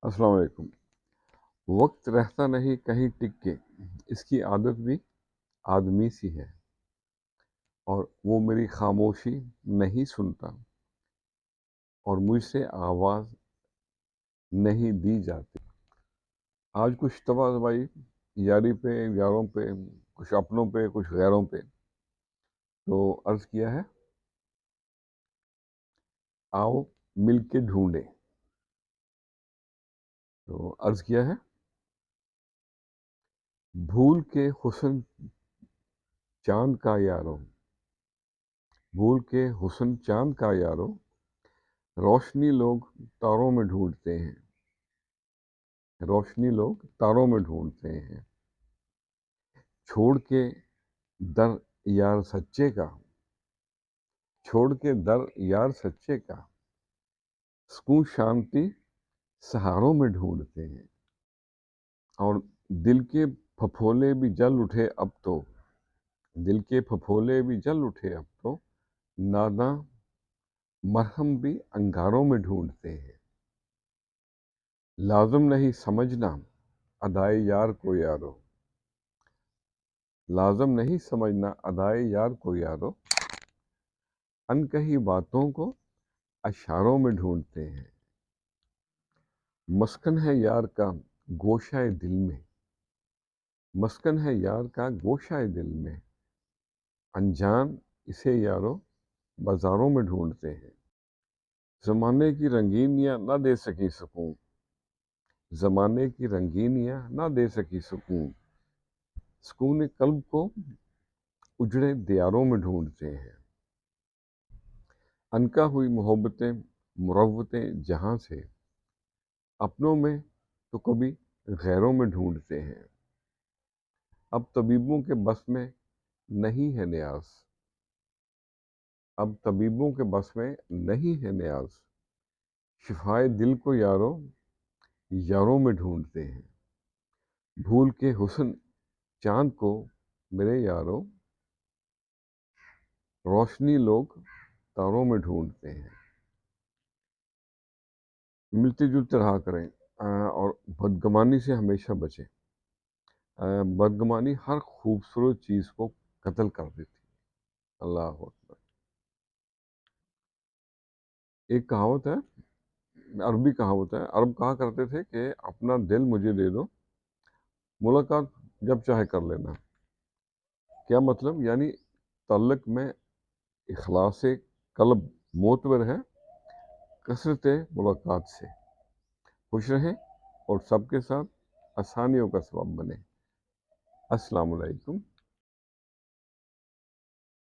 السلام علیکم۔ وقت رہتا نہیں کہیں ٹک کے، اس کی عادت بھی آدمی سی ہے، اور وہ میری خاموشی نہیں سنتا اور مجھ سے آواز نہیں دی جاتی۔ آج کچھ تباہ بھائی، یاری پہ، یاروں پہ، کچھ اپنوں پہ، کچھ غیروں پہ، تو عرض کیا ہے آؤ مل کے ڈھونڈے۔ تو عرض کیا ہے بھول کے حسن چاند کا یارو، بھول کے حسن چاند کا یارو، روشنی لوگ تاروں میں ڈھونڈتے ہیں، روشنی لوگ تاروں میں ڈھونڈتے ہیں۔ چھوڑ کے در یار سچے کا، چھوڑ کے در یار سچے کا، سکون شانتی سہاروں میں ڈھونڈتے ہیں۔ اور دل کے پھپھولے بھی جل اٹھے اب تو، دل کے پھپھولے بھی جل اٹھے اب تو، ناداں مرہم بھی انگاروں میں ڈھونڈتے ہیں۔ لازم نہیں سمجھنا ادائے یار کو یارو، لازم نہیں سمجھنا ادائے یار کو یارو، ان کہی باتوں کو اشاروں میں ڈھونڈتے ہیں۔ مسکن ہے یار کا گوشہ دل میں، مسکن ہے یار کا گوشہ دل میں، انجان اسے یارو بازاروں میں ڈھونڈتے ہیں۔ زمانے کی رنگینیاں نہ دے سکی سکون، زمانے کی رنگینیاں نہ دے سکی سکون، سکون قلب کو اجڑے دیاروں میں ڈھونڈتے ہیں۔ انکا ہوئی محبتیں مروتیں جہاں سے، اپنوں میں تو کبھی غیروں میں ڈھونڈتے ہیں۔ اب طبیبوں کے بس میں نہیں ہے نیاز، اب طبیبوں کے بس میں نہیں ہے نیاز، شفائے دل کو یارو یاروں میں ڈھونڈتے ہیں۔ بھول کے حسن چاند کو میرے یارو، روشنی لوگ تاروں میں ڈھونڈتے ہیں۔ ملتے جلتے رہا کریں، اور بدگمانی سے ہمیشہ بچیں۔ بدگمانی ہر خوبصورت چیز کو قتل کر دیتی ہے۔ اللہ اکبر۔ ایک کہاوت ہے، عربی کہاوت ہے، عرب کہا کرتے تھے کہ اپنا دل مجھے دے دو، ملاقات جب چاہے کر لینا۔ کیا مطلب؟ یعنی تعلق میں اخلاص قلب معتبر ہے، کثرت ملاقات سے۔ خوش رہیں اور سب کے ساتھ آسانیوں کا سبب بنیں۔ السلام علیکم۔